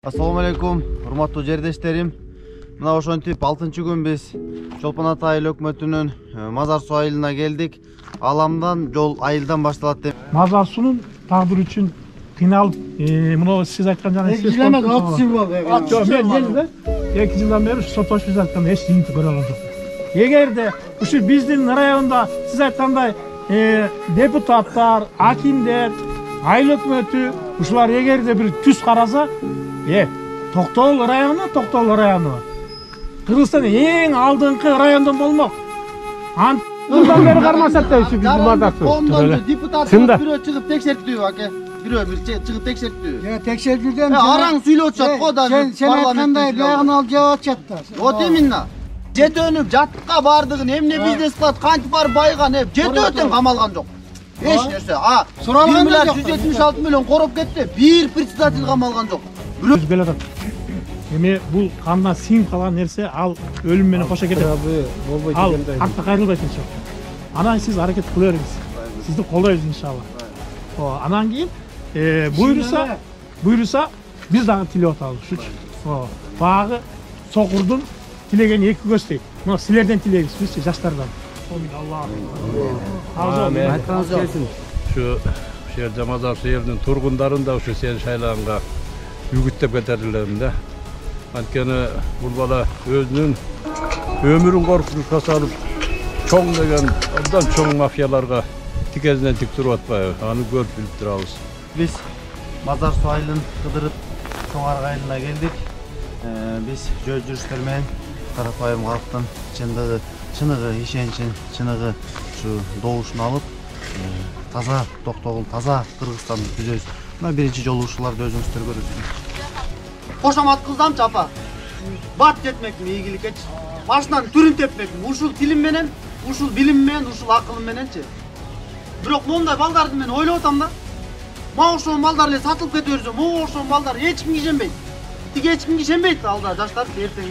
Assalamu alaikum, урматтуу жердештерим. Мына ошентип 6-күн биз Чолпон Ата айыл өкмөтүнүн Мазар суу айылына келдик. Аламдан жол айылдан башталат деп. Мазар суунун тагдыры үчүн кыйналып, мына сиз айткан жана мен келди. 2 жылдан бери сотош биз айткан эч жыйынтык көрө алган жок. Эгерде ушу биздин районда сиз айткандай депутаттар, акимдер, айыл өкмөтү ушулар эгерде бир түз караса, Токтогул району Кыргызстандын эң алдыңкы райондон болмок. Жылдан бери кармашат да ушу биздин Мазар суу. Коомдон депутат бирөө чыгып текшертиби аке? Бирөө бир чыгып текшертиби? Текшерип жүргөн. Араң сүйлөп атат го да. Сен айткандай биягын алып жеп атат да. Вот именно. Жетөнүп жатыкка бардыгын эмне бизнес кылат, кантип барып байган, жетөө тең камалган жок. Эч нерсе. 1 миллиард 176 миллион короп кетти. Бир председатель камалган жок. Өзгөлө атат. Эми бул кандан сиңип калган нерсе, ал өлүм менен кошо кетет. Ал артка кайрылбайт иншалла. Анан сиз аракет кыла бериңиз. Сизди колдойбуз иншалла. Анан кийин буйруса биз дагы тилеп атабыз ушучу. Багы сокурдун тилегени эки көздөй. Мына силерден тилейбиз бизчи жаштардан. Айтқаныңыз келсин. Şu жерде Мазар суу элинин тургундарын да ушу сени шайлаганга үгүттеп кетерлерин да. Анткени бул бала өзүнүн өмүрүн коркунучка салып, чоң деген абдан чоң мафияларга тикезинен тик туруп атпайбы? Аны көрүп билип турабыз. Биз Мазар суу айылын кыдырып, Чоң Арга айылына келдик. Биз жөө жүрүштөр менен карапайым калктын чыныгы ишенчин, чыныгы ушу добушун алып, таза Токтогул, таза Кыргызстанды түзөбүз. Мына биринчи жолу ушуларды өзүңүздөр көрөсүздөр. Кошомат кылдамчы апа. Бат жетмекми ийгиликкечи. Машинанын түрүн тепмекми. Ушул тилим менен, ушул билим менен, ушул акылым мененчи. Бирок мондай балдарды мен ойлоп атам да. Мага ошол балдар эле сатылып кете берсе, мага ошол балдар эч кимге ишенбейт. Тиги эч кимге ишенбейт алда жаштар эртең.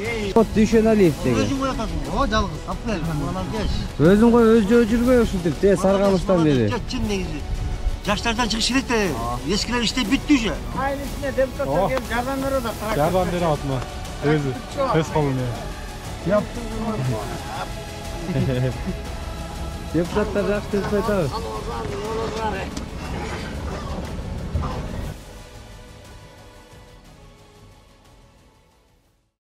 Дүйшөнәлиев деген. Өзүң кой атасың. Жалгыз. Апел. Анан кеш. Өзүң кой өз жөө жүрбөй ушинтип, сарганычтан бери. Чын негизи. Жаштардан чыгыш керек да. Эскилер иштеп бүттү уже. Айыл ичине депутаттар келип жардам берип атат. Жардам берип атма. Өзү тез колуна. Депутаттар жакшы деп айтабыз.